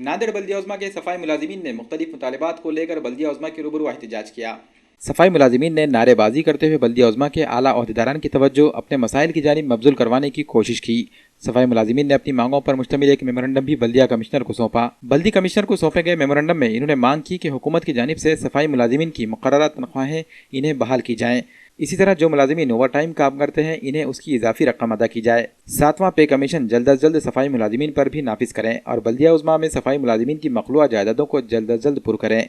नांदेड़ बल्दिया उज़्मा के सफाई मुलाजिमीन ने मुख्तलिफ मुतालिबात को लेकर बल्दिया उज़्मा के रूबरू एहतजाज किया। सफाई मुलाजिमीन ने नारेबाजी करते हुए बल्दिया उज़्मा के आला ओहदेदारान की तवज्जो अपने मसाइल की जानिब मबज़ूल करवाने की कोशिश की। सफाई मुलाजिमीन ने अपनी मांगों पर मुश्तमिल एक मेमोरेंडम भी बल्दिया कमिश्नर को सौंपा। बल्दी कमिश्नर को सौंपे गए मेमोरेंडम में इन्होंने मांग की कि हुकूमत की जानिब से सफाई मुलाजिमीन की मुकर्ररा तनख्वाहें इन्हें बहाल की जाएँ। इसी तरह जो मुलाजिमीन ओवर टाइम काम करते हैं इन्हें उसकी इजाफी रकम अदा की जाए। 7वां पे कमीशन जल्द अज जल्द सफाई मुलाजिमीन पर भी नाफिज करें और बल्दिया उज़्मा में सफाई मुलाजिमीन की मखलूआ जायदादों को जल्द अज जल्द पुर करें।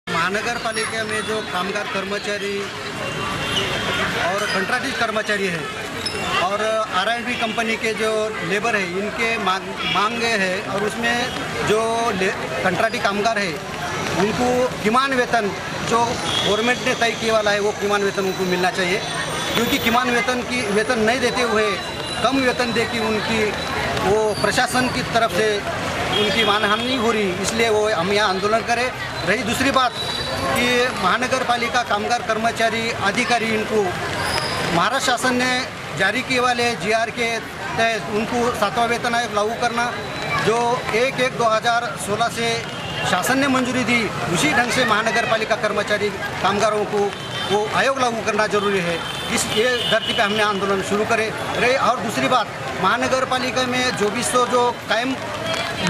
महानगर पालिका में जो कामगार कर्मचारी और कंट्राक्टी कर्मचारी है और R&B कंपनी के जो लेबर है इनके मांगे है और उसमें जो कंट्राक्टी कामगार है उनको किमान वेतन जो गवर्नमेंट ने तय किया वाला है वो किमान वेतन उनको मिलना चाहिए, क्योंकि किमान वेतन नहीं देते हुए कम वेतन दे के उनकी वो प्रशासन की तरफ से उनकी मानहानि हो रही, इसलिए वो हम यहाँ आंदोलन करें। रही दूसरी बात कि महानगर पालिका कामगार कर्मचारी अधिकारी इनको महाराष्ट्र शासन ने जारी किए वाले GR के तहत उनको 7वां वेतन आयोग लागू करना, जो 1/1/2016 से शासन ने मंजूरी दी, उसी ढंग से महानगर पालिका कर्मचारी कामगारों को वो आयोग लागू करना जरूरी है। ये धरती पे हमने आंदोलन शुरू करे रहे। और दूसरी बात, महानगर पालिका में 2400 जो कायम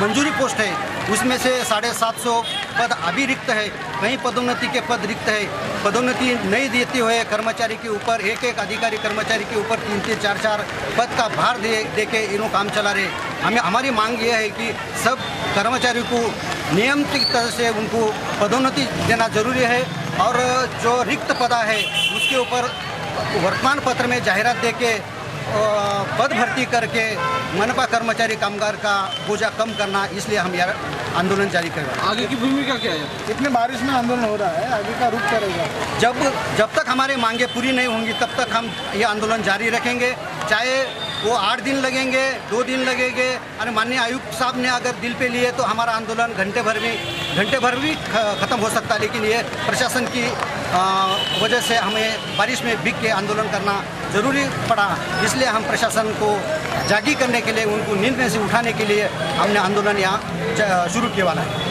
मंजूरी पोस्ट है उसमें से 750 पद अभी रिक्त है, कहीं पदोन्नति के पद रिक्त है। पदोन्नति नहीं देते हुए कर्मचारी के ऊपर एक अधिकारी कर्मचारी के ऊपर 3-3, 4-4 पद का भार दे के इन्हों काम चला रहे। हमारी मांग ये है कि सब कर्मचारी को नियमित तरह से उनको पदोन्नति देना जरूरी है और जो रिक्त पद है उसके ऊपर वर्तमान पत्र में जाहिरात दे के पद भर्ती करके मनपा कर्मचारी कामगार का बोझा कम करना, इसलिए हम यह आंदोलन जारी करेंगे। आगे की भूमिका क्या है? इतने बारिश में आंदोलन हो रहा है, आगे का रुख करेगा। जब तक हमारे मांगे पूरी नहीं होंगी तब तक हम ये आंदोलन जारी रखेंगे, चाहे वो 8 दिन लगेंगे, 2 दिन लगेंगे। और माननीय आयुक्त साहब ने अगर दिल पे लिए तो हमारा आंदोलन घंटे भर भी ख़त्म हो सकता है, लेकिन ये प्रशासन की वजह से हमें बारिश में भीग के आंदोलन करना ज़रूरी पड़ा। इसलिए हम प्रशासन को जागी करने के लिए, उनको नींद में से उठाने के लिए हमने आंदोलन यहाँ शुरू किया वाला है।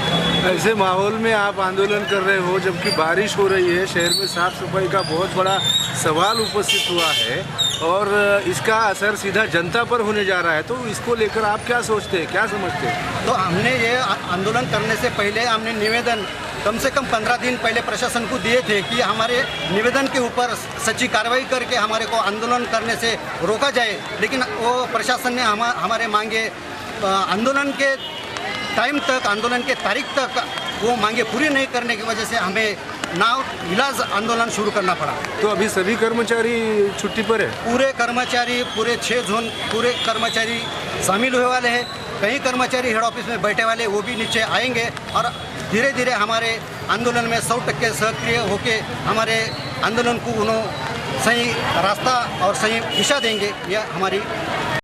ऐसे माहौल में आप आंदोलन कर रहे हो जबकि बारिश हो रही है, शहर में साफ सफाई का बहुत बड़ा सवाल उपस्थित हुआ है और इसका असर सीधा जनता पर होने जा रहा है, तो इसको लेकर आप क्या सोचते हैं, क्या समझते हैं? तो हमने ये आंदोलन करने से पहले हमने निवेदन कम से कम 15 दिन पहले प्रशासन को दिए थे कि हमारे निवेदन के ऊपर सच्ची कार्रवाई करके हमारे को आंदोलन करने से रोका जाए, लेकिन वो प्रशासन ने हमारे मांगे आंदोलन के टाइम तक, आंदोलन के तारीख तक वो मांगे पूरी नहीं करने की वजह से हमें नाइलाज आंदोलन शुरू करना पड़ा। तो अभी सभी कर्मचारी छुट्टी पर है? पूरे कर्मचारी, पूरे 6 जोन पूरे कर्मचारी शामिल हुए वाले हैं। कई कर्मचारी हेड ऑफिस में बैठे वाले वो भी नीचे आएंगे और धीरे धीरे हमारे आंदोलन में 100% सक्रिय होके हमारे आंदोलन को उन्होंने सही रास्ता और सही दिशा देंगे, यह हमारी